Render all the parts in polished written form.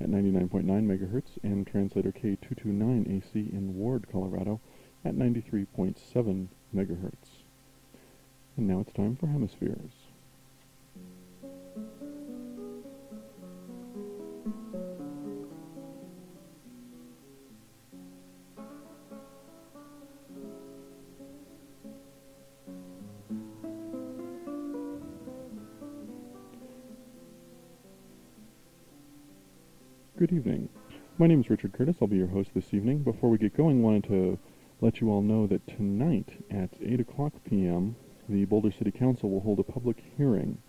at 99.9 megahertz, and translator K229 AC in Ward, Colorado at 93.7 megahertz. And now it's time for Hemispheres. Good evening. My name is Richard Curtis. I'll be your host this evening. Before we get going, I wanted to let you all know that tonight at 8 o'clock p.m., the Boulder City Council will hold a public hearing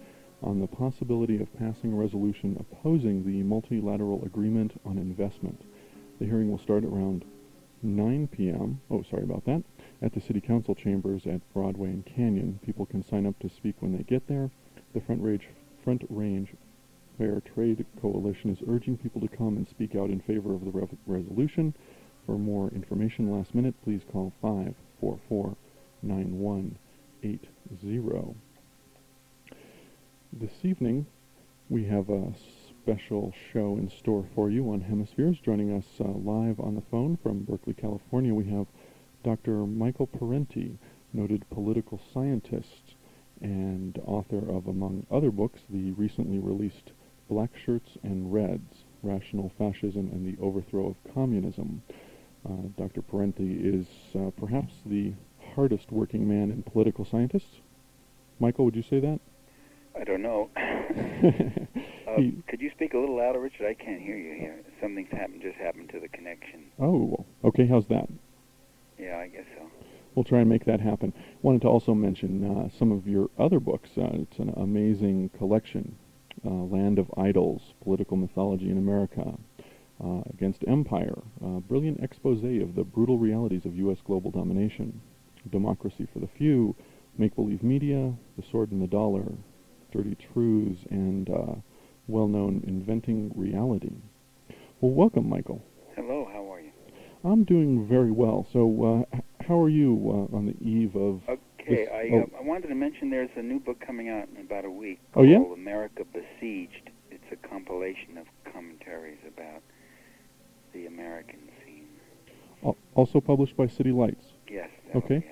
on the possibility of passing a resolution opposing the Multilateral Agreement on Investment. The hearing will start around 9 p.m. At the City Council chambers at Broadway and Canyon. People can sign up to speak when they get there. The Front Range Fair Trade Coalition is urging people to come and speak out in favor of the resolution. For more information last minute, please call 544-9180. This evening, we have a special show in store for you on Hemispheres. Joining us live on the phone from Berkeley, California, we have Dr. Michael Parenti, noted political scientist and author of, among other books, the recently released Black Shirts and Reds, Rational Fascism and the Overthrow of Communism. Dr. Parenti is perhaps the hardest working man in political scientists. Michael, would you say that? I don't know. Could you speak a little louder, Richard? I can't hear you here. Something's just happened to the connection. Oh, okay. How's that? Yeah, I guess so. We'll try and make that happen. Wanted to also mention some of your other books. It's an amazing collection. Land of Idols, Political Mythology in America, Against Empire, brilliant expose of the brutal realities of U.S. global domination, Democracy for the Few, Make-Believe Media, The Sword and the Dollar, Dirty Truths, and well-known Inventing Reality. Well, welcome, Michael. Hello, how are you? I'm doing very well. So, how are you on the eve of... Okay, I wanted to mention there's a new book coming out in about a week called America Besieged. It's a compilation of commentaries about the American scene. Also published by City Lights? Yes. Okay.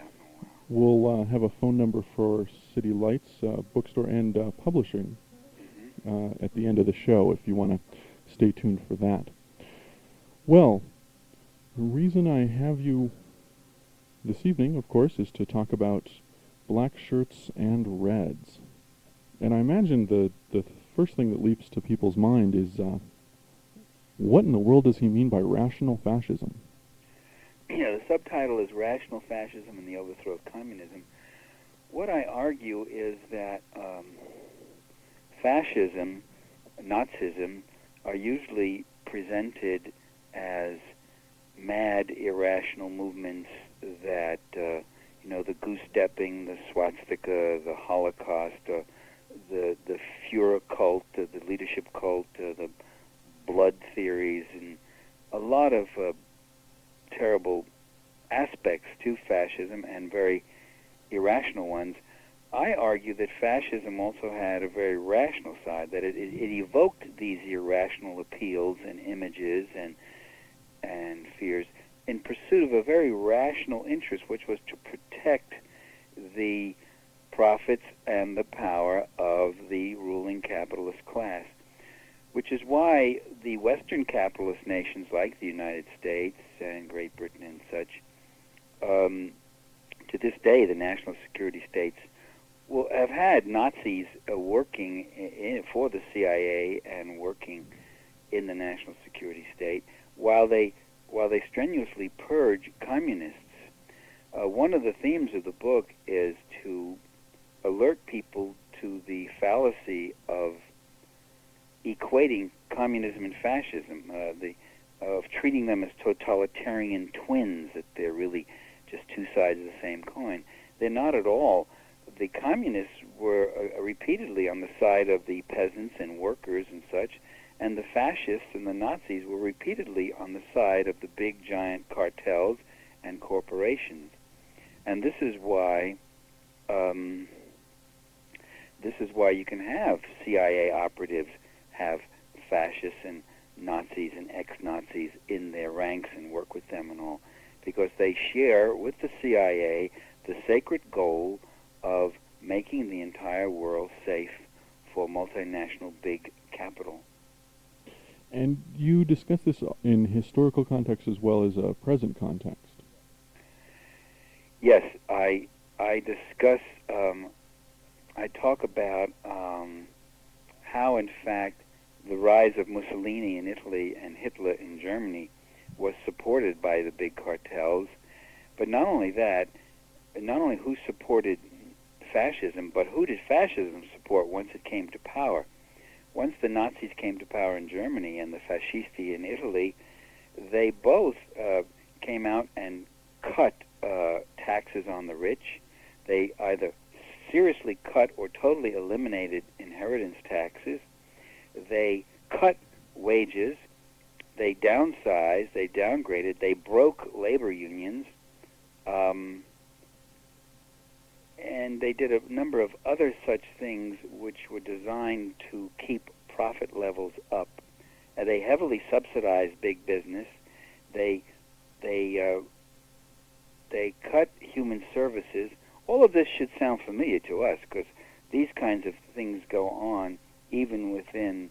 We'll have a phone number for City Lights, bookstore and publishing at the end of the show if you want to stay tuned for that. Well, the reason I have you this evening, of course, is to talk about Black Shirts and Reds. And I imagine the first thing that leaps to people's mind is, what in the world does he mean by rational fascism? Yeah, the subtitle is Rational Fascism and the Overthrow of Communism. What I argue is that fascism, Nazism, are usually presented as mad, irrational movements that, the goose-stepping, the swastika, the Holocaust, the Führer cult, the leadership cult, the blood theories, and a lot of terrible aspects to fascism and very irrational ones. I argue that fascism also had a very rational side, that it evoked these irrational appeals and images and fears in pursuit of a very rational interest, which was to protect the profits and the power of the ruling capitalist class, which is why the Western capitalist nations like the United States and Great Britain and such, to this day, the national security states will have had Nazis working for the CIA and working in the national security state while they strenuously purge communists. One of the themes of the book is to alert people to the fallacy of equating communism and fascism, of treating them as totalitarian twins, that they're really just two sides of the same coin. They're not at all. The communists were repeatedly on the side of the peasants and workers and such, and the fascists and the Nazis were repeatedly on the side of the big giant cartels and corporations. And this is why you can have CIA operatives have fascists and Nazis and ex-Nazis in their ranks and work with them and all, because they share with the CIA the sacred goal of making the entire world safe for multinational big capital. And you discuss this in historical context as well as a present context. Yes, I discuss, I talk about how, in fact, the rise of Mussolini in Italy and Hitler in Germany was supported by the big cartels. But not only that, not only who supported fascism, but who did fascism support once it came to power? Once the Nazis came to power in Germany and the fascisti in Italy, they both came out and cut taxes on the rich. They either seriously cut or totally eliminated inheritance taxes. They cut wages. They downsized. They downgraded. They broke labor unions. And they did a number of other such things which were designed to keep profit levels up. They heavily subsidized big business. They cut human services. All of this should sound familiar to us because these kinds of things go on even within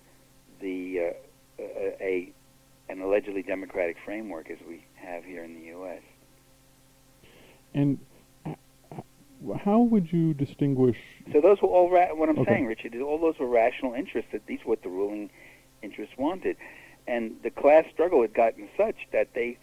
the an allegedly democratic framework as we have here in the U.S. And how would you distinguish? So those were all what I'm Okay. saying, Richard. All those were rational interests. That these were what the ruling interests wanted, and the class struggle had gotten such that they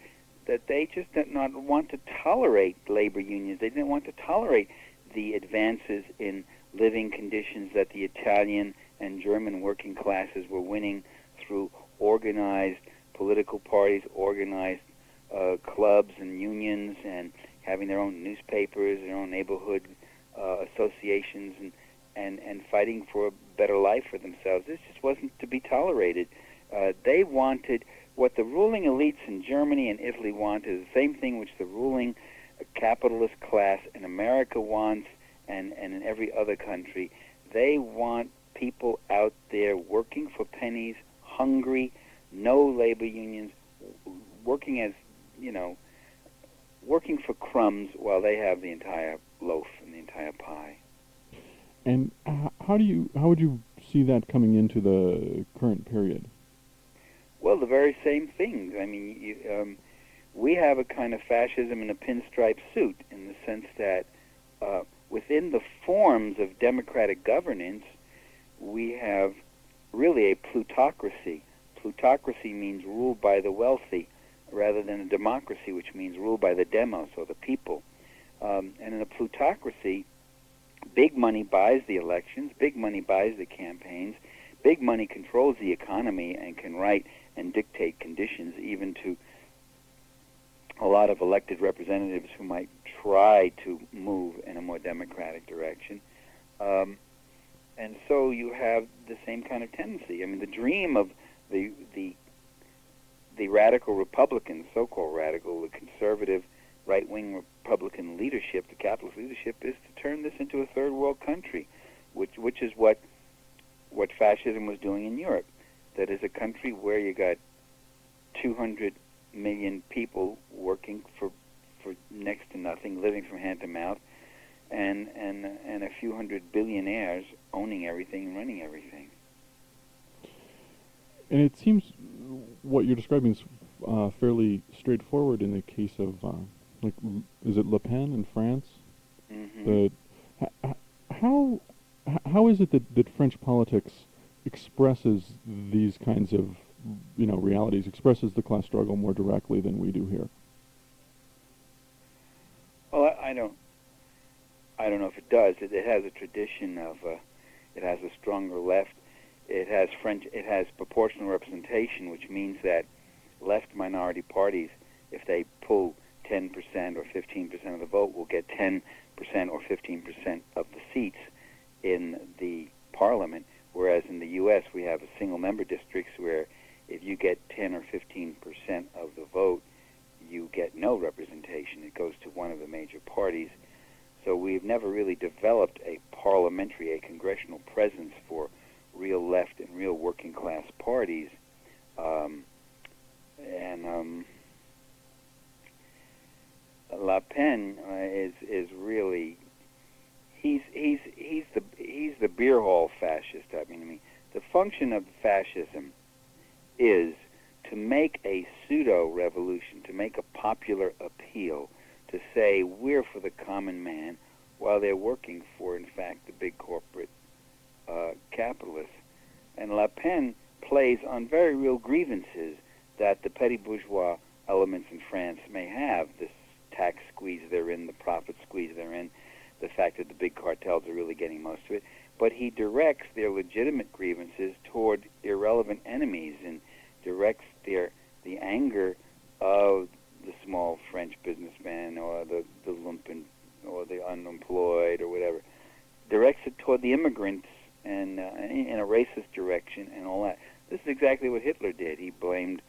just did not want to tolerate labor unions. They didn't want to tolerate the advances in living conditions that the Italian and German working classes were winning through organized political parties, organized clubs and unions, and having their own newspapers, their own neighborhood associations, and fighting for a better life for themselves. This just wasn't to be tolerated. They wanted what the ruling elites in Germany and Italy wanted, the same thing which the ruling capitalist class in America wants and in every other country. They want people out there working for pennies, hungry, no labor unions, working as, working for crumbs while they have the entire loaf and the entire pie. And how would you see that coming into the current period? Well, the very same things. I mean, we have a kind of fascism in a pinstripe suit in the sense that within the forms of democratic governance, we have really a plutocracy. Plutocracy means ruled by the wealthy rather than a democracy, which means ruled by the demos, or the people. And in a plutocracy, big money buys the elections, big money buys the campaigns, big money controls the economy and can write and dictate conditions even to a lot of elected representatives who might try to move in a more democratic direction. And so you have the same kind of tendency. I mean, the dream of the radical Republicans, so-called radical, the conservative right-wing Republican leadership, the capitalist leadership, is to turn this into a third world country, which is what fascism was doing in Europe. That is a country where you got 200 million people working for next to nothing, living from hand to mouth, and a few hundred billionaires owning everything and running everything. And it seems what you're describing is fairly straightforward in the case of, is it Le Pen in France? Mm-hmm. How is it that French politics expresses these kinds of, realities, expresses the class struggle more directly than we do here? Well, I don't know if it does. It has a tradition of, it has a stronger left. It has proportional representation, which means that left minority parties, if they pull 10% or 15% of the vote, will get 10% or 15% of the seats in the parliament, whereas in the U.S. we have single-member districts where if you get 10 or 15% of the vote, you get no representation. It goes to one of the major parties. So we've never really developed a congressional presence for real left and real working class parties. Le Pen is really he's the beer hall fascist. I mean, the function of fascism is to make a pseudo-revolution, to make a popular appeal, to say we're for the common man, while they're working for, in fact, the big corporate capitalists. And Le Pen plays on very real grievances that the petty bourgeois elements in France may have, this tax squeeze they're in, the profit squeeze they're in, the fact that the big cartels are really getting most of it. But he directs their legitimate grievances toward irrelevant enemies and directs the anger of the small French businessman or the lumpen or the unemployed or whatever, directs it toward the immigrants and in a racist direction and all that. This is exactly what Hitler did. He blamed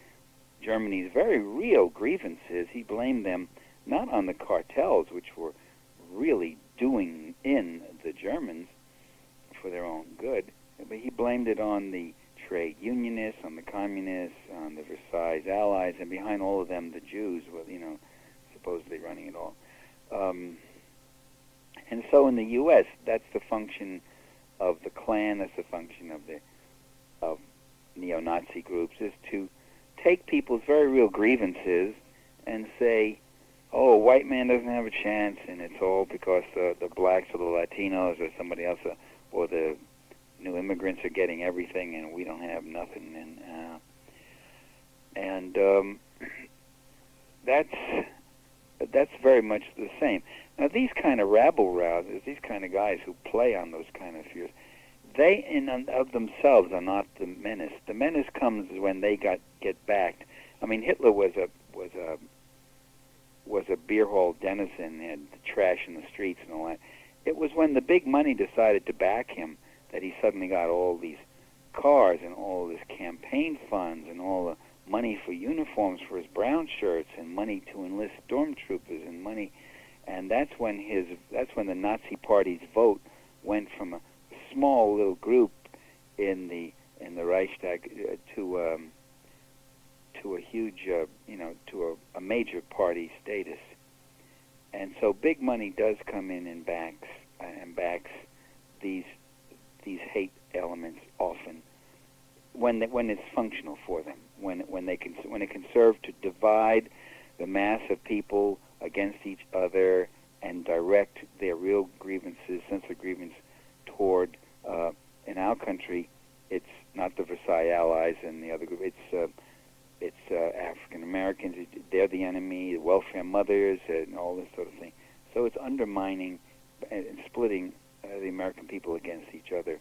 Germany's very real grievances. He blamed them not on the cartels, which were really doing in the Germans for their own good, but he blamed it on the trade unionists, on the communists, on the Versailles allies, and behind all of them, the Jews were, supposedly running it all. And so in the U.S., that's the function of the Klan, that's the function of neo-Nazi groups, is to take people's very real grievances and say, oh, a white man doesn't have a chance, and it's all because the blacks or the Latinos or somebody else or the new immigrants are getting everything, and we don't have nothing. And that's very much the same. Now, these kind of rabble-rousers, these kind of guys who play on those kind of fears, they in and of themselves are not the menace. The menace comes when they get backed. I mean, Hitler was a beer hall denizen, had trash in the streets and all that. It was when the big money decided to back him that he suddenly got all these cars and all this campaign funds and all the money for uniforms for his brown shirts and money to enlist stormtroopers and money, and that's when the Nazi Party's vote went from a small little group in the Reichstag to a huge to a major party status. And so big money does come in and backs these hate elements often when it's functional for them, when it can serve to divide the mass of people against each other and direct their real grievances, sense of grievance toward, in our country, it's not the Versailles allies and the other group, it's African Americans, they're the enemy, the welfare mothers, and all this sort of thing. So it's undermining and splitting the American people against each other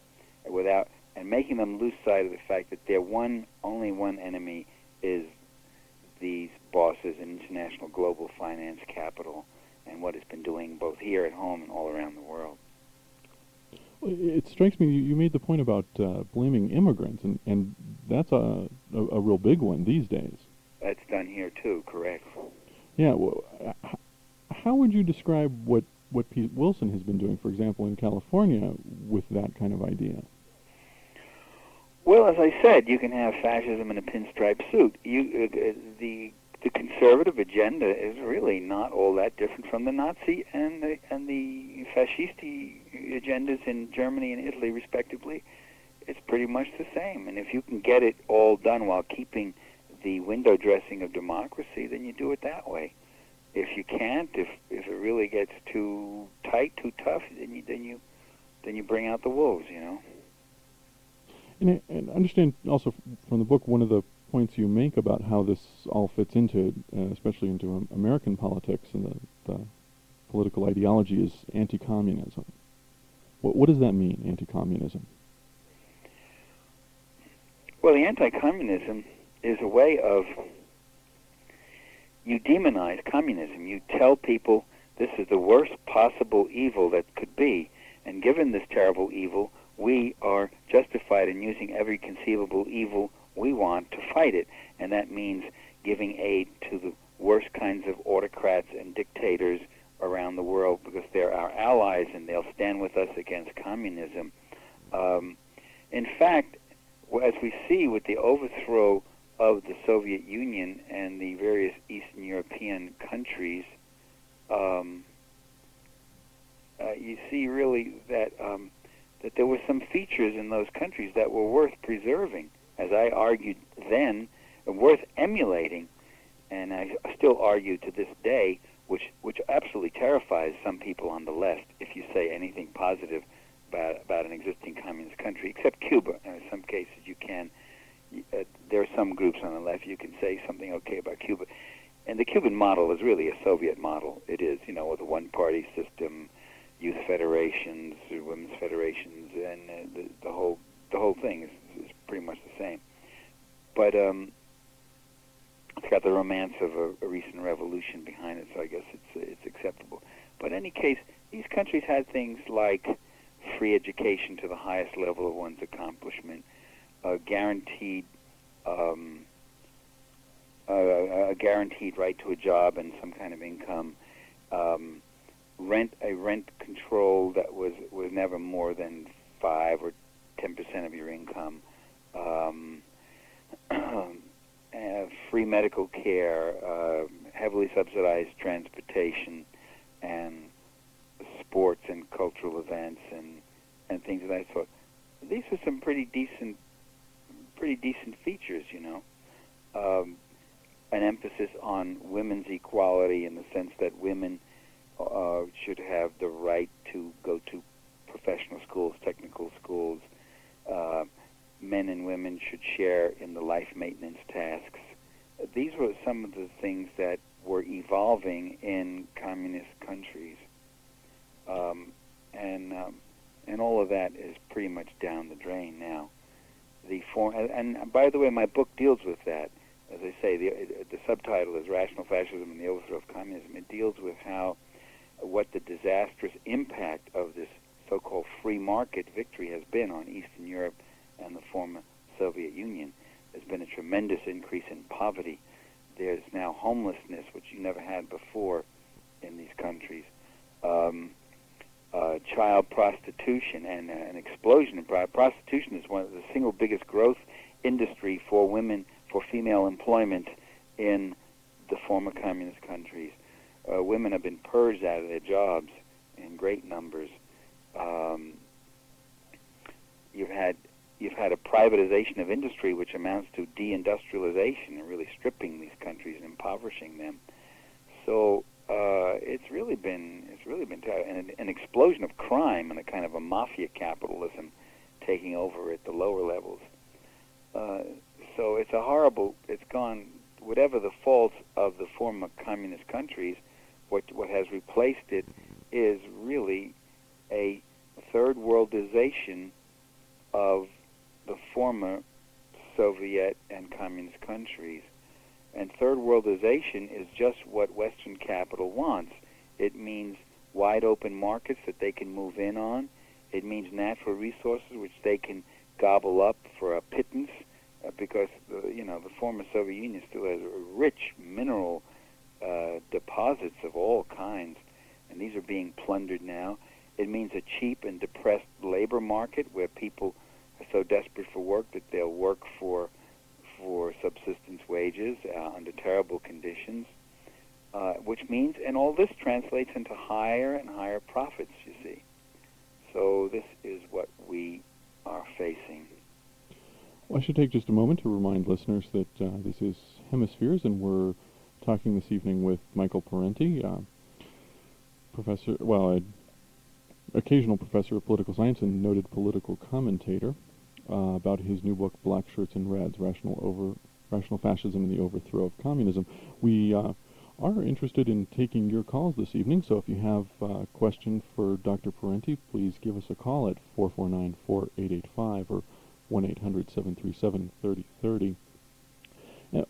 and making them lose sight of the fact that their only one enemy is these bosses in international global finance capital and what it's been doing both here at home and all around the world. Well, it strikes me you made the point about blaming immigrants, and that's a real big one these days. That's done here too, correct. Yeah. Well, how would you describe what Pete Wilson has been doing, for example, in California with that kind of idea? Well, as I said, you can have fascism in a pinstripe suit. The conservative agenda is really not all that different from the Nazi and the fascisti agendas in Germany and Italy, respectively. It's pretty much the same. And if you can get it all done while keeping the window dressing of democracy, then you do it that way. If you can't, if it really gets too tight, too tough, then you bring out the wolves, And I understand also from the book one of the points you make about how this all fits into, especially into American politics, and the political ideology is anti-communism. What does that mean, anti-communism? Well, the anti-communism is a way of, you demonize communism. You tell people this is the worst possible evil that could be, and given this terrible evil, we are justified in using every conceivable evil we want to fight it. And that means giving aid to the worst kinds of autocrats and dictators around the world because they're our allies and they'll stand with us against communism. In fact, as we see with the overthrow of the Soviet Union and the various Eastern European countries um, you see really that that there were some features in those countries that were worth preserving, as I argued then, and worth emulating, and I still argue to this day, which absolutely terrifies some people on the left if you say anything positive about an existing communist country, except Cuba. In some cases you can. There are some groups on the left you can say something okay about Cuba. And the Cuban model is really a Soviet model. It is, with a one-party system, youth federations, women's federations, and the whole thing is pretty much the same. But it's got the romance of a recent revolution behind it, so I guess it's acceptable. But in any case, these countries had things like free education to the highest level of one's accomplishment, a guaranteed right to a job and some kind of income, rent control that was never more than 5 or 10% of your income, free medical care, heavily subsidized transportation, and sports and cultural events and things of that sort. These are some pretty decent features, an emphasis on women's equality in the sense that women should have the right to go to professional schools, technical schools. Men and women should share in the life maintenance tasks. These were some of the things that were evolving in communist countries, and all of that is pretty much down the drain now. And by the way, my book deals with that. As I say, the subtitle is Rational Fascism and the Overthrow of Communism. It deals with what the disastrous impact of this so-called free market victory has been on Eastern Europe and the former Soviet Union. There's been a tremendous increase in poverty. There's now homelessness, which you never had before in these countries. Child prostitution and an explosion in prostitution is one of the single biggest growth industry for women, for female employment in the former communist countries. Women have been purged out of their jobs in great numbers. You've had a privatization of industry, which amounts to deindustrialization and really stripping these countries and impoverishing them. So it's really been an explosion of crime and a kind of a mafia capitalism taking over at the lower levels. So it's gone, whatever the faults of the former communist countries, what has replaced it is really a third worldization of the former Soviet and communist countries. And third worldization is just what Western capital wants. It means wide open markets that they can move in on. It means natural resources which they can gobble up for a pittance, because the former Soviet Union still has rich mineral deposits of all kinds, and these are being plundered now. It means a cheap and depressed labor market where people are so desperate for work that they'll work for subsistence wages under terrible conditions, which means, and all this translates into higher and higher profits, you see. So this is what we are facing. Well, I should take just a moment to remind listeners that this is Hemispheres, and we're talking this evening with Michael Parenti, occasional professor of political science and noted political commentator, about his new book, Black Shirts and Reds, Rational Fascism and the Overthrow of Communism. We are interested in taking your calls this evening, so if you have a question for Dr. Parenti, please give us a call at 449-4885 or 1-800-737-3030.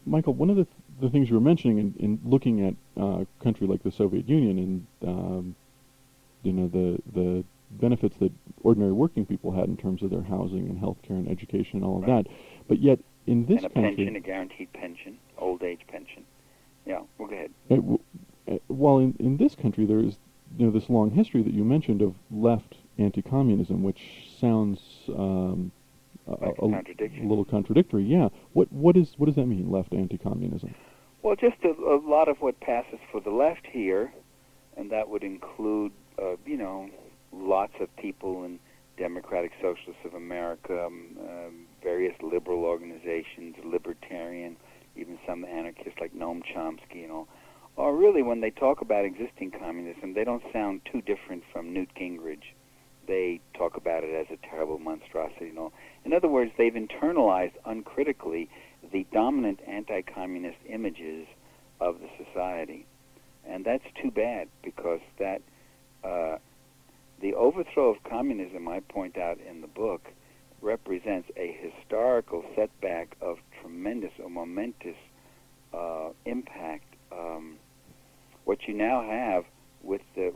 Michael, one of the things you were mentioning in looking at a country like the Soviet Union and the benefits that ordinary working people had in terms of their housing and health care and education and all of that, but yet in this country... And pension, a guaranteed pension, old age pension. Yeah, well, go ahead. While in this country there is this long history that you mentioned of left anti-communism, which sounds a little contradictory. Yeah, what does that mean, left anti-communism? Well, just a lot of what passes for the left here, and that would include, lots of people in Democratic Socialists of America, various liberal organizations, libertarian, even some anarchists like Noam Chomsky and all. Or really, when they talk about existing communism, they don't sound too different from Newt Gingrich. They talk about it as a terrible monstrosity and all. In other words, they've internalized uncritically the dominant anti-communist images of the society. And that's too bad, because that the overthrow of communism, I point out in the book, represents a historical setback of tremendous or momentous impact. What you now have with the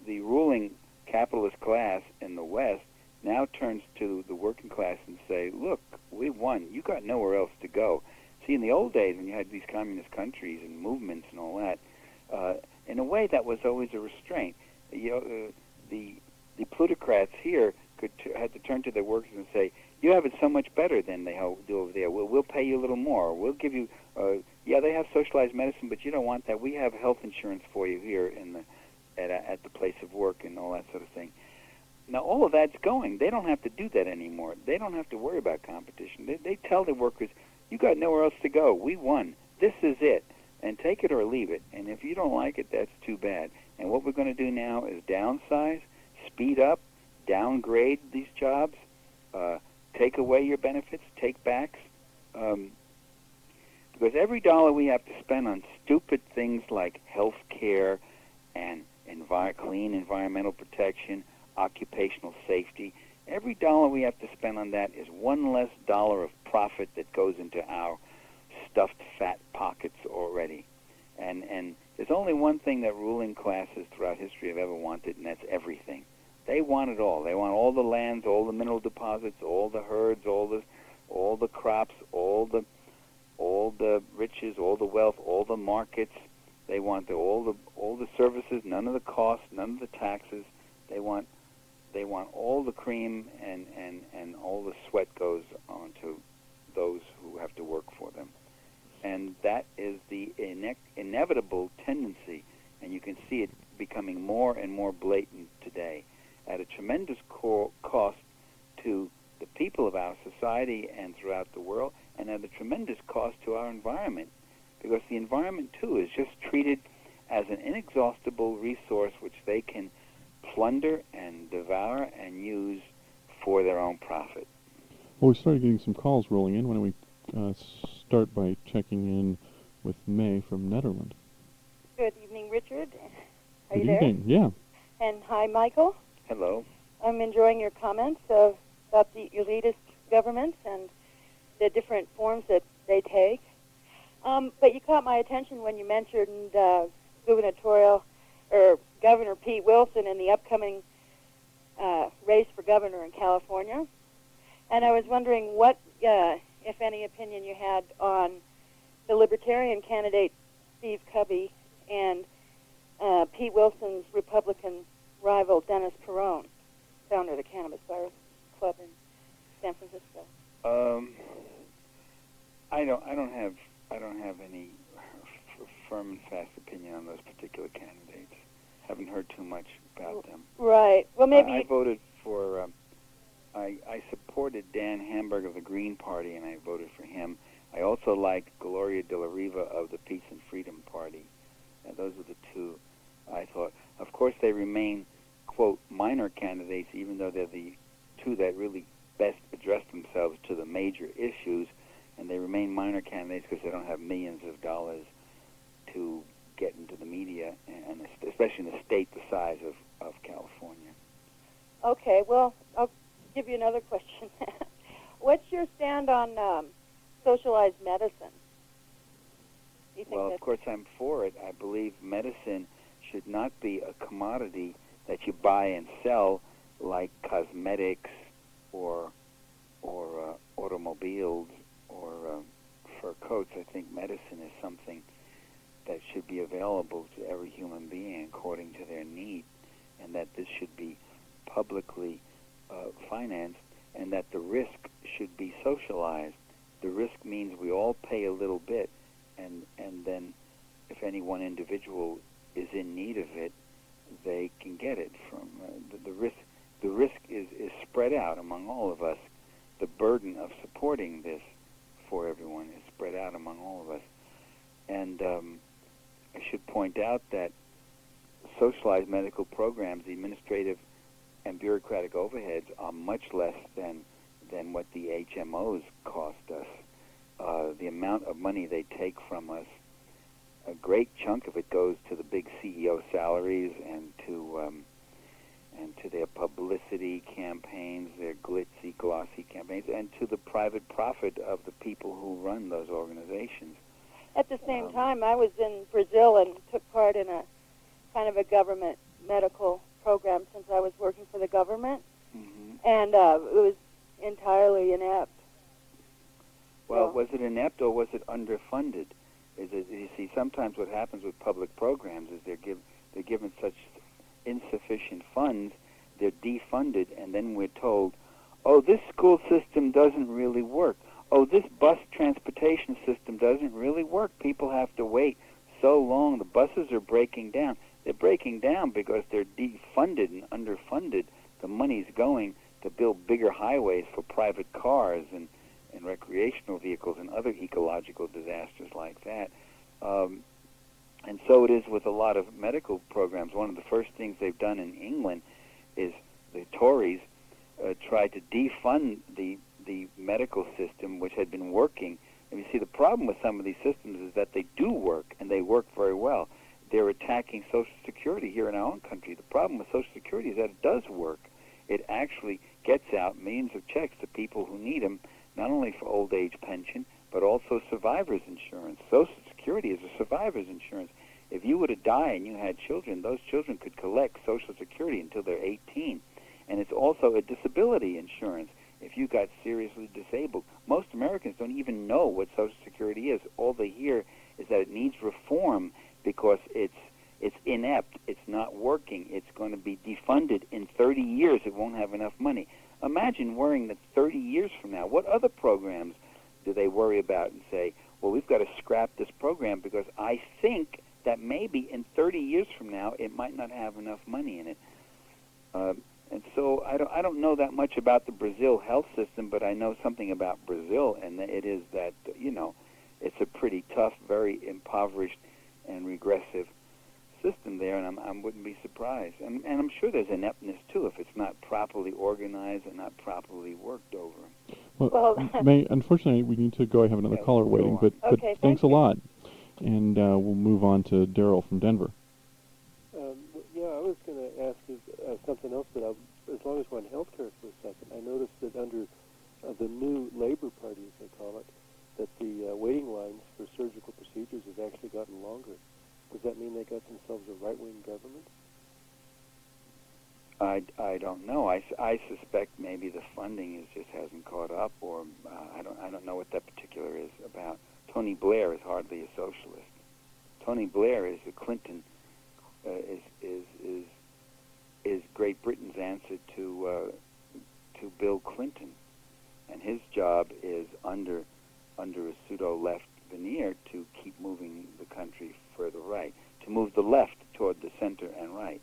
ruling capitalist class in the West now turns to the working class and say, look, we won. You got nowhere else to go. See, in the old days when you had these communist countries and movements and all that, in a way that was always a restraint. The plutocrats here had to turn to their workers and say, you have it so much better than they do over there. We'll pay you a little more. We'll give you, they have socialized medicine, but you don't want that. We have health insurance for you here at the place of work and all that sort of thing. Now, all of that's going. They don't have to do that anymore. They don't have to worry about competition. They tell their workers, you got nowhere else to go. We won. This is it. And take it or leave it. And if you don't like it, that's too bad. And what we're going to do now is downsize, speed up, downgrade these jobs, take away your benefits, take backs. Because every dollar we have to spend on stupid things like health care and clean environmental protection, occupational safety, every dollar we have to spend on that is one less dollar of profit that goes into our stuffed fat pockets already. And there's only one thing that ruling classes throughout history have ever wanted, and that's everything. They want it all. They want all the lands, all the mineral deposits, all the herds, all the crops, all the riches, all the wealth, all the markets. They want all the services, none of the costs, none of the taxes. They want all the cream, and all the sweat goes onto those who have to work for them. And that is the inevitable tendency, and you can see it becoming more and more blatant today, at a tremendous cost to the people of our society and throughout the world, and at a tremendous cost to our environment, because the environment, too, is just treated as an inexhaustible resource which they can plunder and devour and use for their own profit. Well, we started getting some calls rolling in. Why don't we start by checking in with May from Netherlands. Good evening, Richard. Are Good you there? evening. Yeah. And hi, Michael. Hello. I'm enjoying your comments about the elitist governments and the different forms that they take. But you caught my attention when you mentioned Governor Pete Wilson in the upcoming race for governor in California. And I was wondering what, if any, opinion you had on the Libertarian candidate, Steve Cubby, and Pete Wilson's Republican rival, Dennis Perrone, founder of the Cannabis Bar Club in San Francisco. I don't have any firm and fast opinion on those particular candidates. Haven't heard too much about them. Right. Well, maybe I voted for. I supported Dan Hamburg of the Green Party, and I voted for him. I also like Gloria de la Riva of the Peace and Freedom Party. Those are the two I thought. Of course, they remain, quote, minor candidates, even though they're the two that really best address themselves to the major issues, and they remain minor candidates because they don't have millions of dollars to get into the media, and especially in a state the size of California. Okay, well, I'll give you another question. What's your stand on socialized medicine? Do you think Well, of course, I'm for it. I believe medicine should not be a commodity that you buy and sell like cosmetics or automobiles or fur coats. I think medicine is something that should be available to every human being according to their need, and that this should be publicly financed, and that the risk should be socialized. The risk means we all pay a little bit, and then if any one individual is in need of it, they can get it from the risk. The risk is spread out among all of us. The burden of supporting this for everyone is spread out among all of us. And I should point out that socialized medical programs, the administrative and bureaucratic overheads, are much less than what the HMOs cost us. The amount of money they take from us, a great chunk of it goes to the big CEO salaries and to their publicity campaigns, their glitzy, glossy campaigns, and to the private profit of the people who run those organizations. At the same time, I was in Brazil and took part in a kind of a government medical program since I was working for the government, and it was entirely inept. Well, was it inept or was it underfunded? You see, sometimes what happens with public programs is they're given such insufficient funds, they're defunded, and then we're told, oh, this school system doesn't really work. Oh, this bus transportation system doesn't really work. People have to wait so long. The buses are breaking down. They're breaking down because they're defunded and underfunded. The money's going to build bigger highways for private cars and recreational vehicles and other ecological disasters like that. And so it is with a lot of medical programs. One of the first things they've done in England is the Tories tried to defund the medical system, which had been working. And you see, the problem with some of these systems is that they do work, and they work very well. They're attacking Social Security here in our own country. The problem with Social Security is that it does work. It actually gets out millions of checks to people who need them, not only for old age pension, but also survivor's insurance. Social Security is a survivor's insurance. If you were to die and you had children, those children could collect Social Security until they're 18. And it's also a disability insurance if you got seriously disabled. Most Americans don't even know what Social Security is. All they hear is that it needs reform because it's inept, it's not working, it's going to be defunded. In 30 years, it won't have enough money. Imagine worrying that 30 years from now, what other programs do they worry about and say, well, we've got to scrap this program because I think that maybe in 30 years from now, it might not have enough money in it. And so I don't know that much about the Brazil health system, but I know something about Brazil, and it is that, it's a pretty tough, very impoverished and regressive system there, and I wouldn't be surprised. And I'm sure there's ineptness, too, if it's not properly organized and not properly worked over. Well, May, unfortunately, we need to go. I have another caller waiting, but thanks a lot. And we'll move on to Daryl from Denver. I was going to ask you something else, but as long as we're on healthcare for a second, I noticed that under the new Labor Party, as they call it, that the waiting lines for surgical procedures have actually gotten longer. Does that mean they got themselves a right-wing government? I don't know. I suspect maybe the funding just hasn't caught up, or I don't know what that particular is about. Tony Blair is hardly a socialist. Tony Blair is a Clinton. Is Great Britain's answer to Bill Clinton, and his job is under a pseudo-left veneer to keep moving the country further right, to move the left toward the center and right.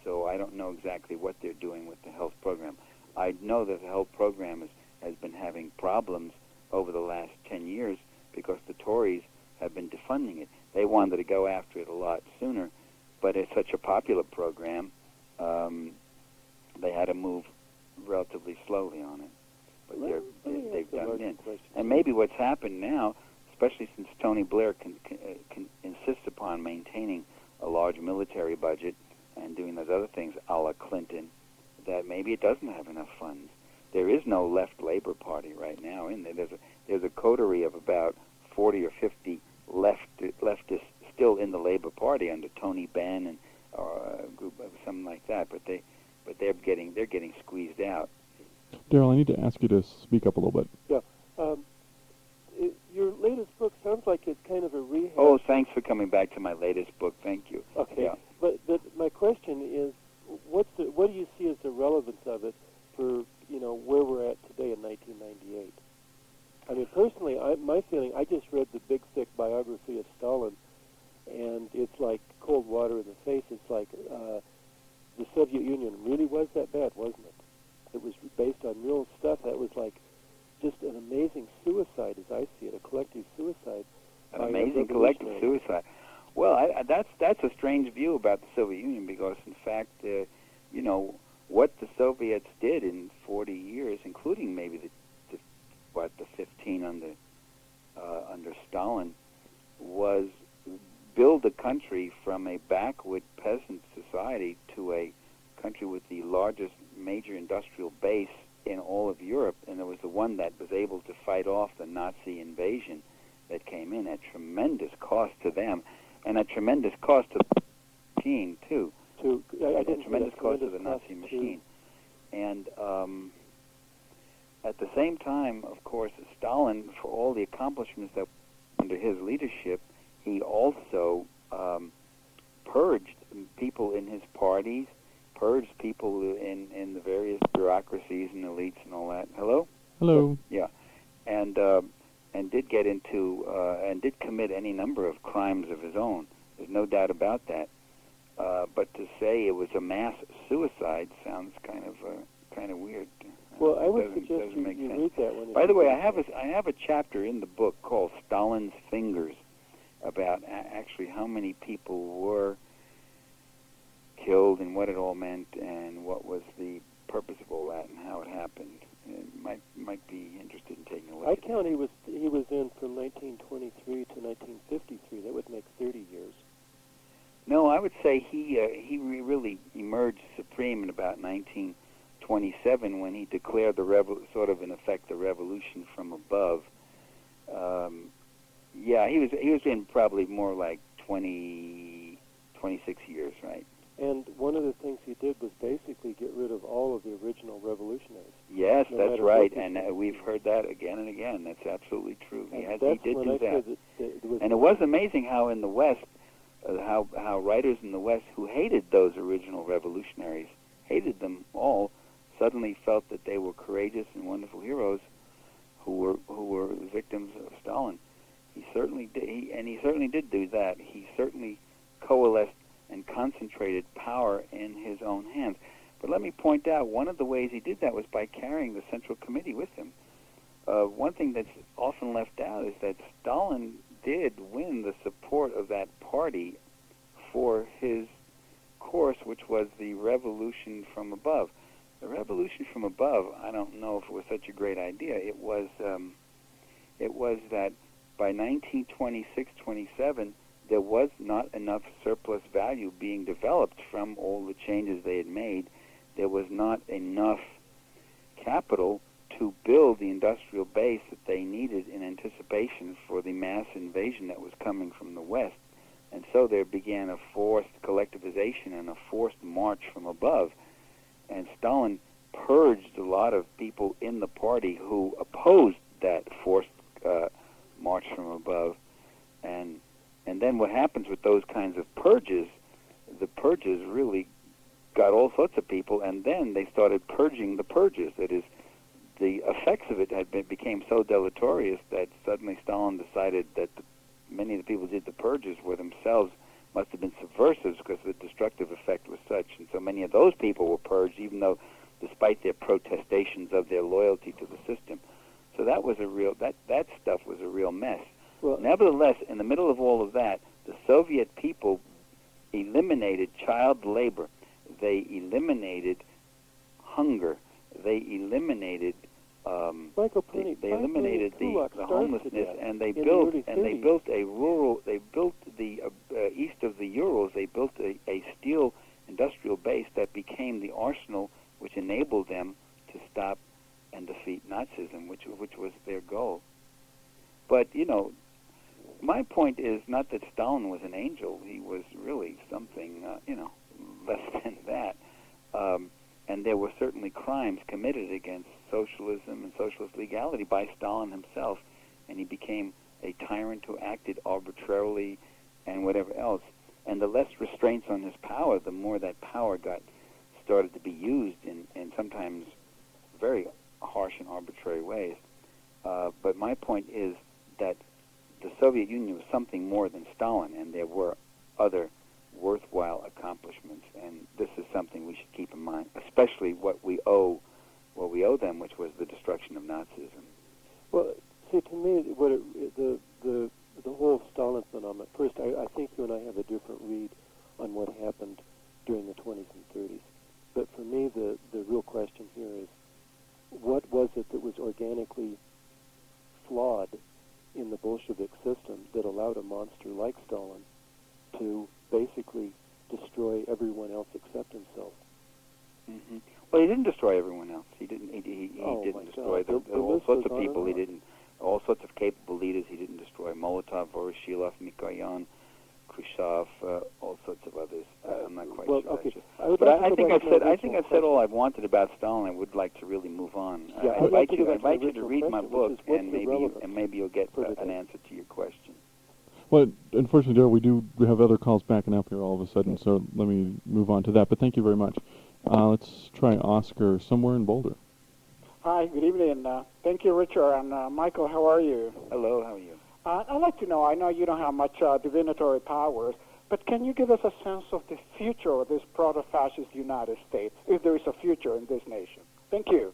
So I don't know exactly what they're doing with the health program. I know that the health program has been having problems over the last 10 years because the Tories have been defunding it. They wanted to go after it a lot sooner, but it's such a popular program, they had to move relatively slowly on it. But they've done it in. And maybe what's happened now, especially since Tony Blair can insists upon maintaining a large military budget and doing those other things a la Clinton, that maybe it doesn't have enough funds. There is no left Labor Party right now in there. There's a coterie of about 40 or 50 leftists still in the Labor Party under Tony Benn and a group of something like that, but they're getting squeezed out. Daryl, I need to ask you to speak up a little bit. Yeah. Your latest book sounds like it's kind of a rehash. Oh, thanks for coming back to my latest book. Thank you. Okay. Yeah. But my question is, what do you see as the relevance of it for where we're at today in 1998? I mean, personally, my feeling, I just read the big, thick biography of Stalin, and it's like cold water in the face. It's like the Soviet Union really was that bad, wasn't it? It was based on real stuff. That was like just an amazing suicide, as I see it, a collective suicide. An amazing collective suicide. Well, that's a strange view about the Soviet Union, because, in fact, what the Soviets did in 40 years, including maybe the 15 under Stalin, was build a country from a backwood peasant society to a country with the largest major industrial base in all of Europe, and it was the one that was able to fight off the Nazi invasion that came in at tremendous cost to them, and at tremendous cost to the machine, too. Tremendous cost to the Nazi machine. And at the same time, of course, Stalin, for all the accomplishments that under his leadership, he also purged people in his parties, purged people in the various bureaucracies and elites and all that. Hello? Hello. Yeah. And did get into and did commit any number of crimes of his own. There's no doubt about that. But to say it was a mass suicide sounds kind of weird. Well, I would suggest you read that one. By the way, I have a chapter in the book called Stalin's Fingers about actually how many people were killed and what it all meant and what was the purpose of all that and how it happened. It might be interested in taking a look. I count he was in from 1923 to 1953. That would make 30 years. No, I would say he really emerged supreme in about 1927 when he declared sort of in effect the revolution from above. Yeah, he was in probably more like 26 years, right? And one of the things he did was basically get rid of all of the original revolutionaries. Yes, that's right, and we've heard that again and again. That's absolutely true. He did do that. And it was amazing how in the West, how writers in the West who hated those original revolutionaries, hated them all, suddenly felt that they were courageous and wonderful heroes who were victims of Stalin. He certainly did, he certainly did do that. He certainly coalesced and concentrated power in his own hands. But let me point out, one of the ways he did that was by carrying the Central Committee with him. One thing that's often left out is that Stalin did win the support of that party for his course, which was the revolution from above. The revolution from above, I don't know if it was such a great idea. It was that by 1926-27, there was not enough surplus value being developed from all the changes they had made. There was not enough capital to build the industrial base that they needed in anticipation for the mass invasion that was coming from the West. And so there began a forced collectivization and a forced march from above. And Stalin purged a lot of people in the party who opposed that forced march from above. And then what happens with those kinds of purges, the purges really got all sorts of people, and then they started purging the purges. That is, the effects of it became so deleterious that suddenly Stalin decided that many of the people who did the purges were themselves must have been subversives because the destructive effect was such. And so many of those people were purged, even though, despite their protestations of their loyalty to the system. So that was that stuff was a real mess. Well, nevertheless, in the middle of all of that, the Soviet people eliminated child labor. They eliminated hunger. They eliminated the homelessness, and they built east of the Urals. They built a steel industrial base that became the arsenal which enabled them to stop and defeat Nazism, which was their goal. But my point is not that Stalin was an angel. He was really something, less than that. And there were certainly crimes committed against socialism and socialist legality by Stalin himself, and he became a tyrant who acted arbitrarily and whatever else. And the less restraints on his power, the more that power started to be used in sometimes very harsh and arbitrary ways. But my point is that the Soviet Union was something more than Stalin, and there were other worthwhile accomplishments. And this is something we should keep in mind, especially what we owe them, which was the destruction of Nazism. Well, see, to me, the whole Stalin phenomenon. First, I think you and I have a different read on what happened during the 20s and 30s. But for me, the real question here is, what was it that was organically flawed in the Bolshevik system that allowed a monster like Stalin to basically destroy everyone else except himself? Mm-hmm. Well, he didn't destroy everyone else. He didn't. He didn't destroy all sorts of people. He didn't. All sorts of capable leaders. He didn't destroy. Molotov, Voroshilov, Mikoyan, Khrushchev, all sorts of others. I'm not quite sure. Okay. But I think I've said all I've wanted about Stalin. I would like to really move on. Yeah, I invite you to read my book, and maybe you'll get an answer to your question. Well, unfortunately, Daryl, we have other calls backing up here all of a sudden, so let me move on to that. But thank you very much. Let's try Oscar somewhere in Boulder. Hi, good evening. Thank you, Richard. And Michael, how are you? Hello, how are you? I'd like to know, I know you don't have much divinatory powers, but can you give us a sense of the future of this proto-fascist United States, if there is a future in this nation? Thank you.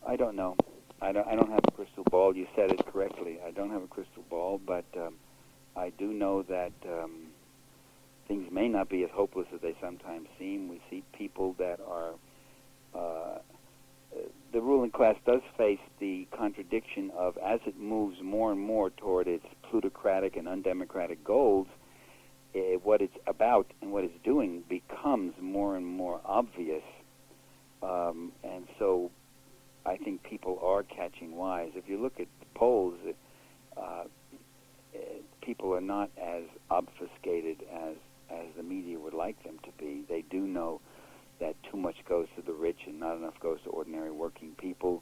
I don't know. I don't have a crystal ball. You said it correctly. I don't have a crystal ball, but I do know that things may not be as hopeless as they sometimes seem. We see people that are... the ruling class does face the contradiction of, as it moves more and more toward its plutocratic and undemocratic goals, what it's about and what it's doing becomes more and more obvious. And so I think people are catching wise. If you look at the polls, people are not as obfuscated as the media would like them to be. They do know that too much goes to the rich and not enough goes to ordinary working people.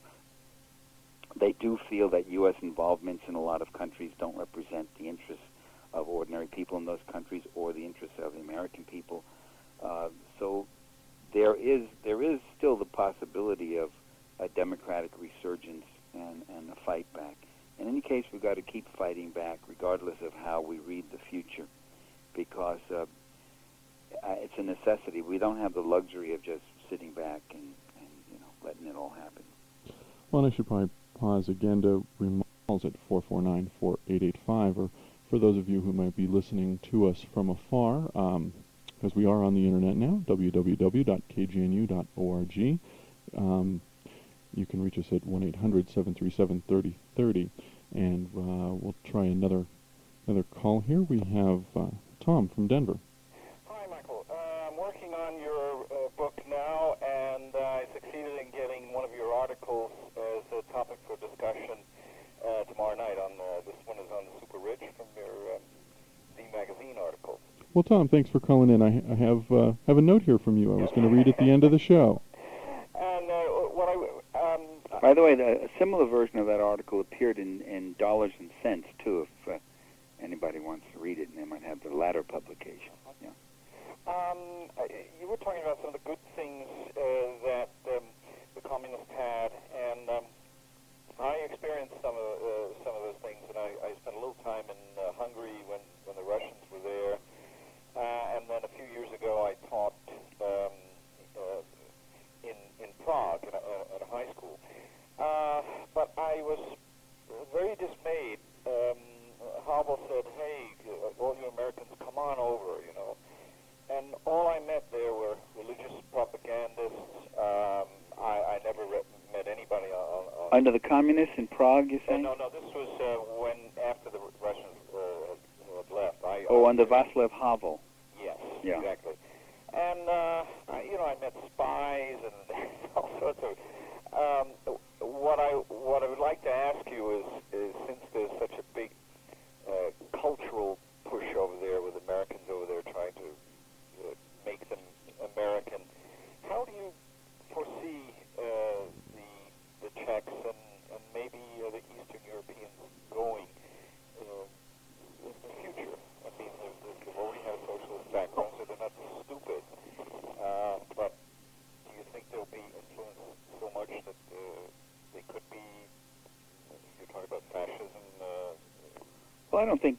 They do feel that U.S. involvements in a lot of countries don't represent the interests of ordinary people in those countries or the interests of the American people. So there is still the possibility of a democratic resurgence and a fight back. In any case, we've got to keep fighting back regardless of how we read the future, because it's a necessity. We don't have the luxury of just sitting back and letting it all happen. Well, I should probably pause again to remind calls at 449-4885, or for those of you who might be listening to us from afar, because we are on the internet now, www.kgnu.org. You can reach us at 1-800-737-3030, and we'll try another call here. We have Tom from Denver. Hi, Michael. I'm working on your book now, and I succeeded in getting one of your articles as a topic for discussion tomorrow night. This one is on the super rich from your Z Magazine article. Well, Tom, thanks for calling in. I have a note here from you I was going to read at the end of the show. And by the way, a similar version of that article appeared in Dollars and Cents, too, if anybody wants to read it, and they might have the latter publication. Yeah. You were talking about some of the good things that the communists had, and I experienced some of those things, and I spent a little time in Hungary when the Russians were there, and then a few years ago I taught in Prague at a high school. But I was very dismayed. Havel said, "Hey, all you Americans, come on over," And all I met there were religious propagandists. I never met anybody on... Under the communists in Prague, you say? No, this was after the Russians had left. Under Václav Havel. Yes, yeah. Exactly. And, I met spies and all sorts of... What I would like to ask you is since there's such a big cultural push over there with Americans over there trying to make them American, how do you foresee the Czechs and maybe the Eastern Europeans going in the future? I mean, they've already had a socialist background, so they're not stupid. But do you think they'll be influenced so much that they could be, you're talking about fascism, Well, I don't think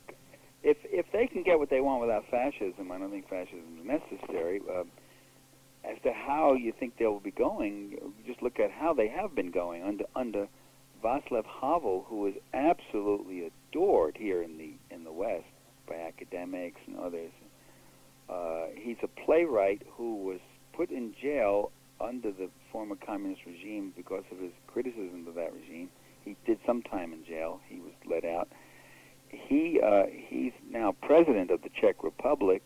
if they can get what they want without fascism, I don't think fascism is necessary. As to how you think they'll be going, just look at how they have been going under Václav Havel, who is absolutely adored here in the West by academics and others. He's a playwright who was put in jail under the former communist regime because of his criticism of that regime. He did some time in jail. He was let out. He's now president of the Czech Republic,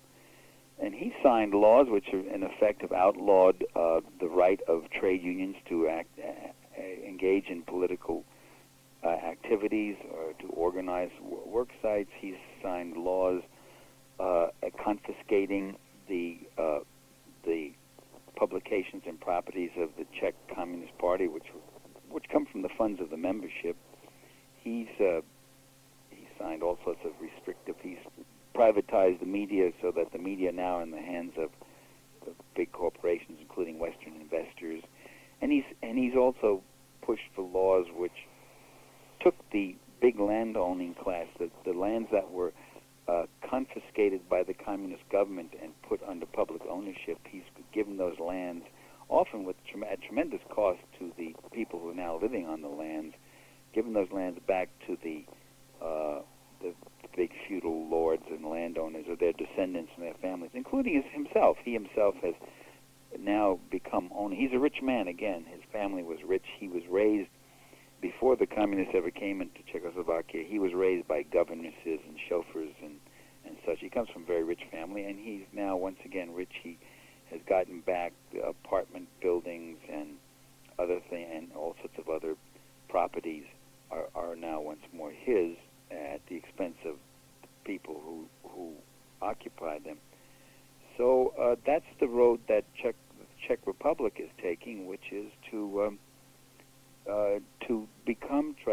and he signed laws which are in effect have outlawed the right of trade unions to engage in political activities or to organize work sites. He's signed laws confiscating the publications and properties of the Czech Communist Party, which come from the funds of the membership. He signed all sorts of restrictive. He's privatized the media so that the media now are in the hands of big corporations, including Western investors. And he's also pushed for laws which took the big landowning class, the lands that were confiscated by the communist government and put under public ownership. He's given those lands, often at tremendous cost to the people who are now living on the lands, given those lands back to the big feudal lords and landowners or their descendants and their families, including himself. He himself has now become owner. He's a rich man again. His family was rich. He was raised, before the communists ever came into Czechoslovakia, he was raised by governesses and chauffeurs and such. He comes from a very rich family, and he's now once again rich. He has gotten back apartment buildings and other things, and all sorts of other properties are now once more his at the expense of the people who occupied them. So that's the road that the Czech Republic is taking, which is to try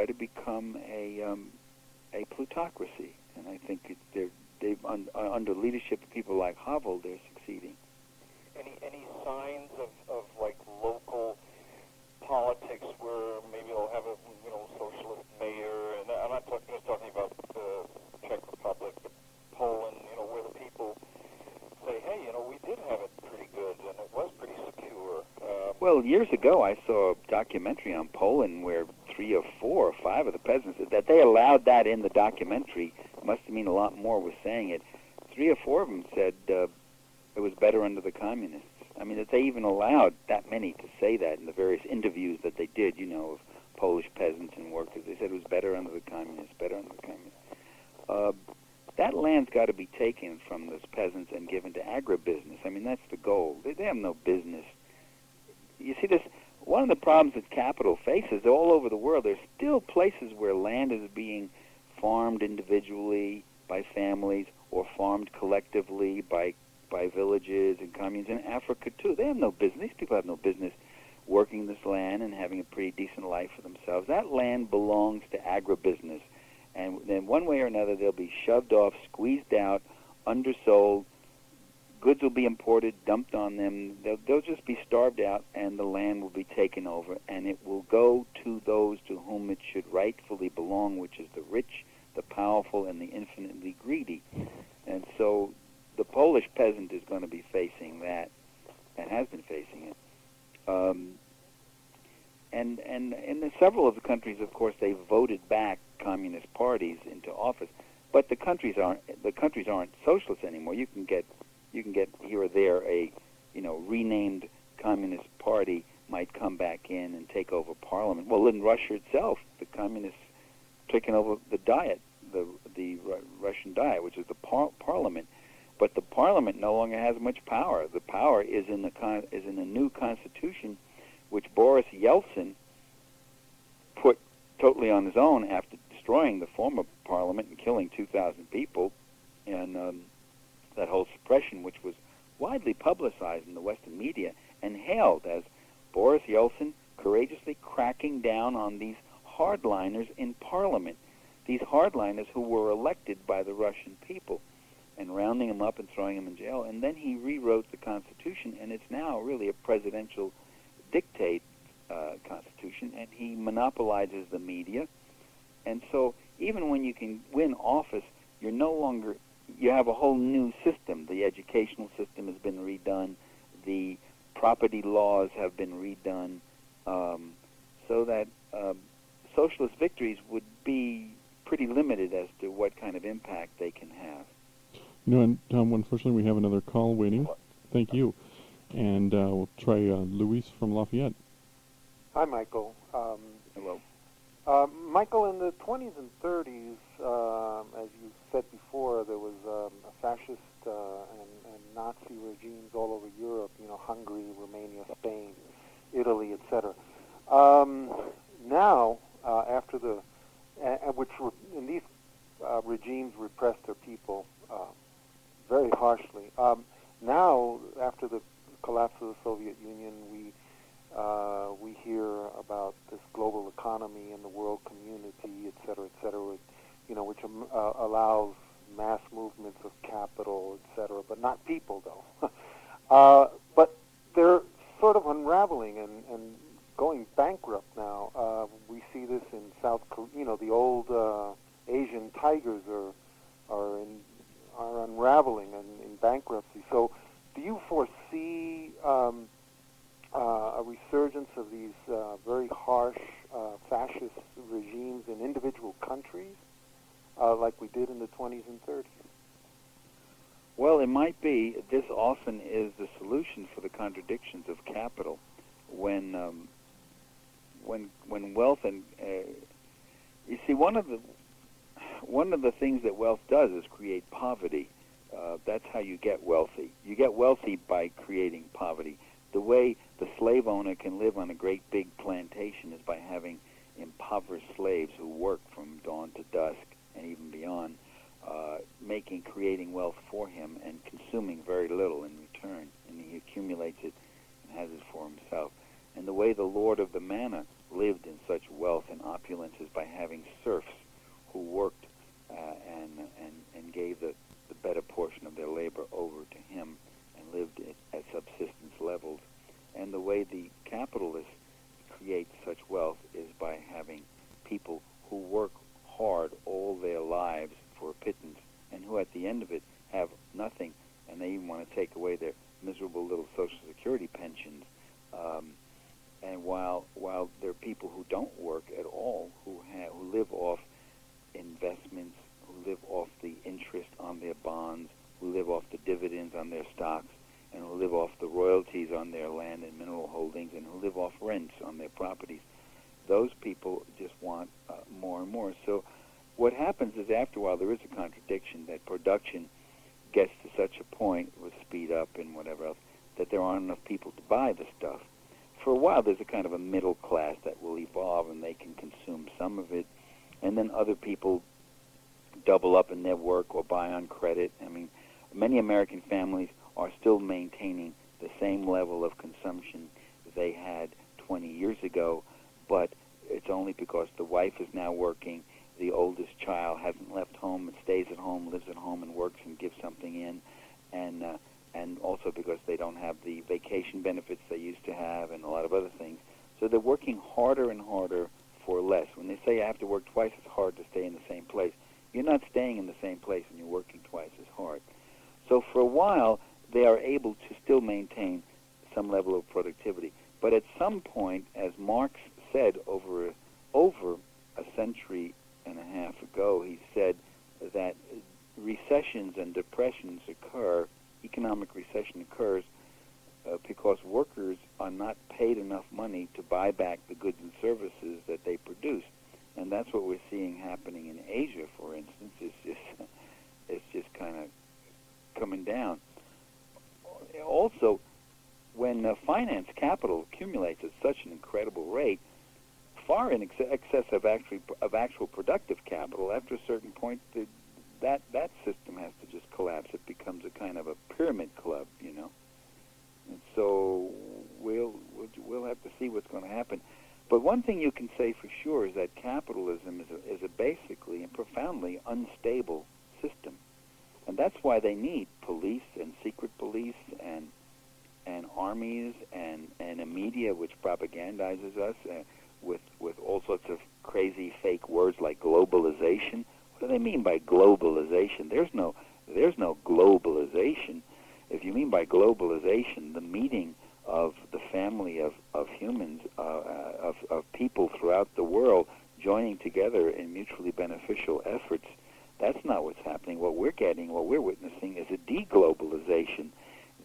to become a plutocracy. And I think they've under leadership of people like Havel, they're succeeding. Any signs of like local politics where maybe they'll have a socialist mayor, and I'm not just talking about the Czech Republic, but Poland, where the people say, hey, we did have it pretty good and it was pretty secure. Well, years ago I saw a documentary on Poland where 3 or 4 or 5 of the presidents, that they allowed that in the documentary, must have mean a lot more was saying it. 3 or 4 of them said it was better under the communists. I mean, that they even allowed that many to say that in the various interviews that they did, of Polish peasants and workers. They said it was better under the communists, better under the communists. That land's got to be taken from those peasants and given to agribusiness. I mean, that's the goal. They have no business. You see, one of the problems that capital faces all over the world, there's still places where land is being farmed individually by families or farmed collectively by villages and communes. In Africa, too, they have no business. These people have no business working this land and having a pretty decent life for themselves. That land belongs to agribusiness. And then one way or another, they'll be shoved off, squeezed out, undersold. Goods will be imported, dumped on them. They'll just be starved out, and the land will be taken over, and it will go to those to whom it should rightfully belong, which is the rich, the powerful, and the infinitely greedy. And so the Polish peasant is going to be facing that, and has been facing it. And in several of the countries, of course, they voted back communist parties into office, but the countries aren't socialist anymore. You can get here or there a renamed communist party might come back in and take over parliament. Well, in Russia itself, the communists taken over the Diet, the Russian Diet, which is the parliament. But the parliament no longer has much power. The power is in the new constitution, which Boris Yeltsin put totally on his own after destroying the former parliament and killing 2,000 people, and that whole suppression, which was widely publicized in the Western media and hailed as Boris Yeltsin courageously cracking down on these hardliners in parliament, these hardliners who were elected by the Russian people, and rounding them up and throwing them in jail. And then he rewrote the Constitution, and it's now really a presidential dictate Constitution, and he monopolizes the media. And so even when you can win office, you're no longer, you have a whole new system. The educational system has been redone. The property laws have been redone, so that socialist victories would be pretty limited as to what kind of impact they can have. You know, and Tom, unfortunately, we have another call waiting. Thank you. And we'll try Luis from Lafayette. Hi, Michael. Hello. Michael, in the 20s and 30s, as you said before, there was a fascist and Nazi regimes all over Europe, you know, Hungary, Romania, Spain, Italy, etc. Now, after the, and these regimes repressed their people very harshly. Now, after the collapse of the Soviet Union, we hear about this global economy and the world community, et cetera, you know, which allows mass movements of capital, et cetera, but not people, though. But they're sort of unraveling and going bankrupt now. We see this in South Korea. You know, the old Asian tigers are unraveling and in bankruptcy. So, do you foresee a resurgence of these very harsh fascist regimes in individual countries, like we did in the 20s and 30s? Well, it might be. This often is the solution for the contradictions of capital. When wealth and you see, one of the things that wealth does is create poverty. That's how you get wealthy. You get wealthy by creating poverty. The way the slave owner can live on a great big plantation is by having impoverished slaves who work from dawn to dusk and even beyond, creating wealth for him and consuming very little in return, and he accumulates it and has it for himself. And the way the Lord of the Manor lived in such wealth and opulence is by having serfs who worked and gave the better portion of their labor over to him and lived at subsistence levels. And the way the capitalist creates such wealth is by having people who work hard all their lives for a pittance and who at the end of it have nothing, and they even want to take away their miserable little Social Security pensions. And while there are people who don't work at all, who live off investments, who live off the interest on their bonds, who live off the dividends on their stocks, and who live off the royalties on their land and mineral holdings, and who live off rents on their properties, those people just want more and more. So what happens is after a while there is a contradiction that production gets to such a point with speed up and whatever else that there aren't enough people to buy the stuff. For a while there's a kind of a middle class that will evolve and they can consume some of it, and then other people double up in their work or buy on credit. I mean, many American families are still maintaining the same level of consumption they had 20 years ago, but it's only because the wife is now working, the oldest child hasn't left home and stays at home, lives at home and works and gives something in, and also because they don't have the vacation benefits they used to have and a lot of other things. So they're working harder and harder for less. When they say you have to work twice as hard to stay in the same place, you're not staying in the same place and you're working twice as hard. So for a while, they are able to still maintain some level of productivity. But at some point, as Marx said over a century and a half ago, he said that recessions and depressions occur, economic recession occurs because workers are not paid enough money to buy back the goods and services that they produce. And that's what we're seeing happening in Asia, for instance. It's just kind of coming down. Also, when finance capital accumulates at such an incredible rate, far in excess of actual productive capital, after a certain point, that system has to just collapse. It becomes a kind of a pyramid club, you know. And so we'll have to see what's going to happen. But one thing you can say for sure is that capitalism is a basically and profoundly unstable system. And that's why they need police and secret police and armies and a media which propagandizes us. with all sorts of crazy fake words like globalization. What do they mean by globalization? There's no globalization. If you mean by globalization the meeting of the family of humans, of people throughout the world joining together in mutually beneficial efforts, that's not what's happening. What we're witnessing is a deglobalization,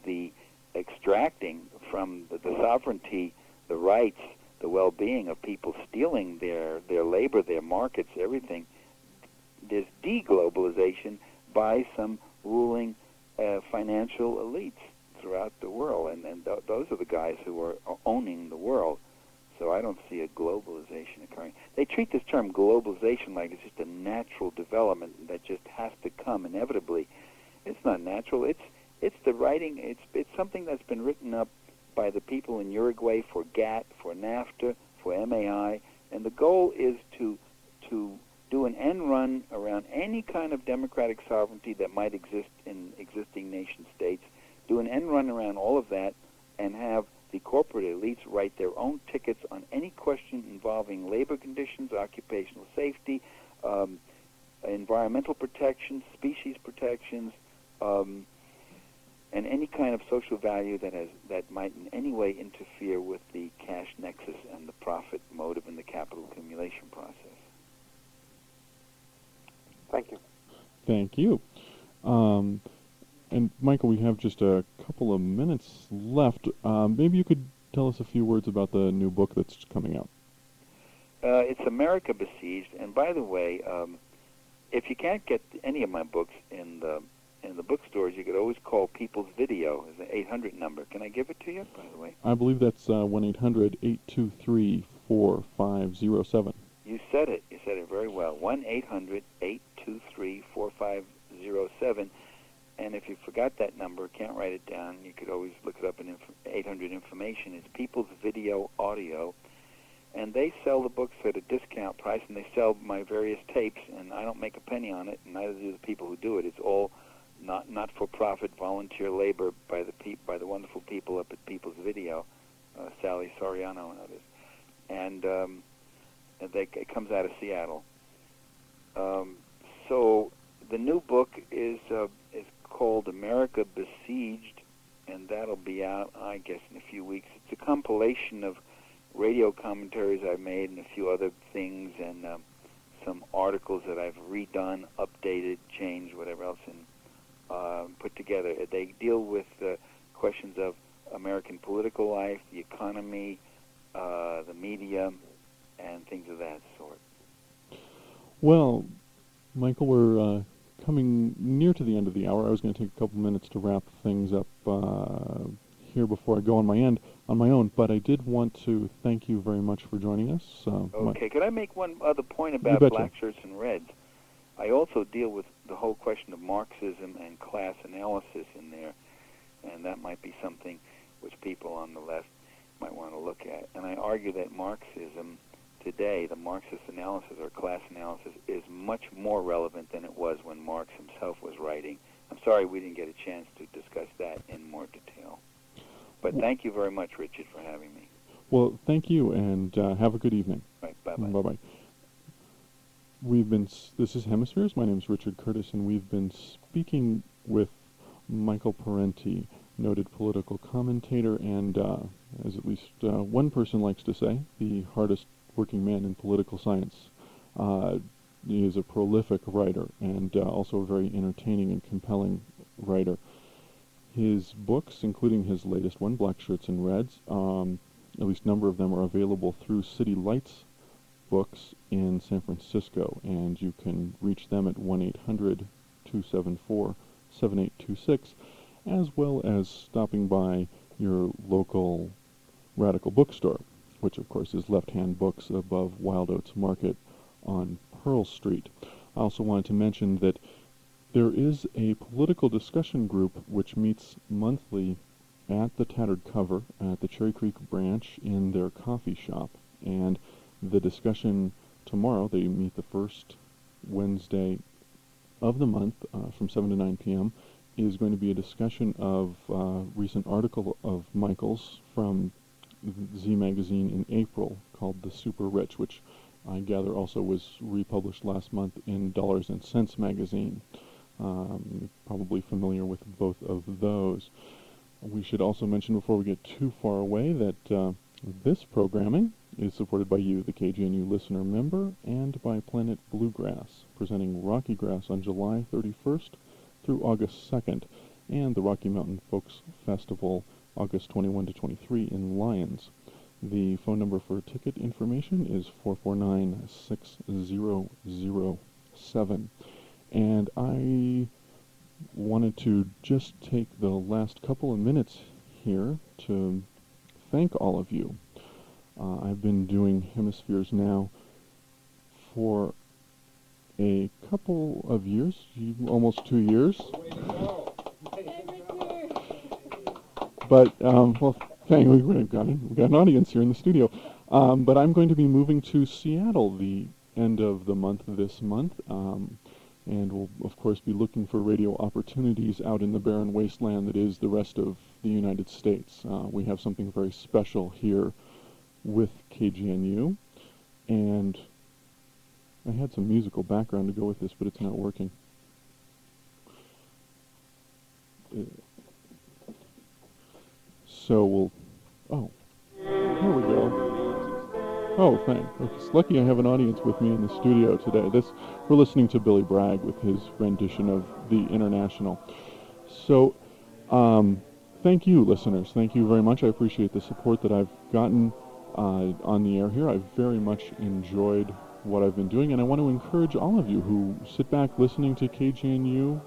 the extracting from the sovereignty, the rights, the well-being of people, stealing their labor, their markets, everything. There's deglobalization by some ruling financial elites throughout the world, and those are the guys who are owning the world. So I don't see a globalization occurring. They treat this term globalization like it's just a natural development that just has to come inevitably. It's not natural. It's the writing. It's something that's been written up by the people in Uruguay for GATT, for NAFTA, for MAI, and the goal is to do an end run around any kind of democratic sovereignty that might exist in existing nation states, do an end run around all of that, and have the corporate elites write their own tickets on any question involving labor conditions, occupational safety, environmental protections, species protections, and any kind of social value that might in any way interfere with the cash nexus and the profit motive in the capital accumulation process. Thank you. Thank you. And Michael, we have just a couple of minutes left. Maybe you could tell us a few words about the new book that's coming out. It's America Besieged, and by the way, if you can't get any of my books in the bookstores, you could always call People's Video. It's an 800 number. Can I give it to you, by the way? I believe that's 1-800-823-4507. You said it. You said it very well. 1-800-823-4507. And if you forgot that number, can't write it down, you could always look it up in 800 information. It's People's Video Audio. And they sell the books at a discount price, and they sell my various tapes, and I don't make a penny on it, and neither do the people who do it. It's all not-for-profit volunteer labor by the wonderful people up at People's Video, Sally Soriano and others. And it comes out of Seattle. So the new book is called America Besieged, and that'll be out, I guess, in a few weeks. It's a compilation of radio commentaries I've made and a few other things, and some articles that I've redone, updated, changed, whatever else, and put together. They deal with questions of American political life, the economy, the media, and things of that sort. Well, Michael, we're coming near to the end of the hour. I was going to take a couple minutes to wrap things up here before I go on my own, but I did want to thank you very much for joining us. Okay, could I make one other point about black shirts and reds? I also deal with the whole question of Marxism and class analysis in there, and that might be something which people on the left might want to look at. And I argue that Marxism today, the Marxist analysis or class analysis, is much more relevant than it was when Marx himself was writing. I'm sorry we didn't get a chance to discuss that in more detail. But thank you very much, Richard, for having me. Well, thank you, and have a good evening. Right, bye-bye. Bye-bye. This is Hemispheres. My name is Richard Curtis, and we've been speaking with Michael Parenti, noted political commentator, and, as at least one person likes to say, the hardest working man in political science. He is a prolific writer, and also a very entertaining and compelling writer. His books, including his latest one, Black Shirts and Reds, at least a number of them are available through City Lights Books in San Francisco, and you can reach them at 1-800-274-7826, as well as stopping by your local Radical bookstore, which of course is Left Hand Books above Wild Oats Market on Pearl Street. I also wanted to mention that there is a political discussion group which meets monthly at the Tattered Cover at the Cherry Creek branch in their coffee shop. And the discussion tomorrow, they meet the first Wednesday of the month from 7 to 9 p.m., is going to be a discussion of a recent article of Michael's from Z magazine in April called The Super Rich, which I gather also was republished last month in Dollars and Cents magazine. Probably familiar with both of those. We should also mention before we get too far away that this programming is supported by you, the KGNU listener member, and by Planet Bluegrass, presenting Rocky Grass on July 31st through August 2nd, and the Rocky Mountain Folks Festival August 21 to 23 in Lyons. The phone number for ticket information is 449-6007. And I wanted to just take the last couple of minutes here to thank all of you. I've been doing Hemispheres now for a couple of years, almost 2 years. But, well, we've got an audience here in the studio. But I'm going to be moving to Seattle the end of the month this month. And we'll, of course, be looking for radio opportunities out in the barren wasteland that is the rest of the United States. We have something very special here with KGNU, and I had some musical background to go with this, but it's not working. So we'll... Oh, here we go. Oh, thanks. It's lucky I have an audience with me in the studio today. We're listening to Billy Bragg with his rendition of The International. So, thank you, listeners. Thank you very much. I appreciate the support that I've gotten on the air here. I've very much enjoyed what I've been doing, and I want to encourage all of you who sit back listening to KGNU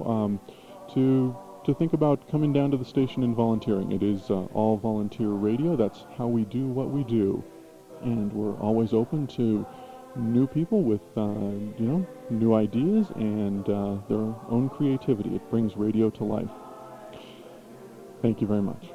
to think about coming down to the station and volunteering. It is all volunteer radio. That's how we do what we do. And we're always open to new people with, new ideas and their own creativity. It brings radio to life. Thank you very much.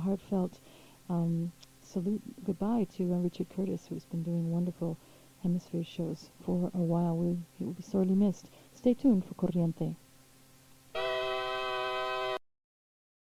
Heartfelt salute goodbye to Richard Curtis, who's been doing wonderful Hemisphere shows for a while. He will be sorely missed. Stay tuned for Corriente.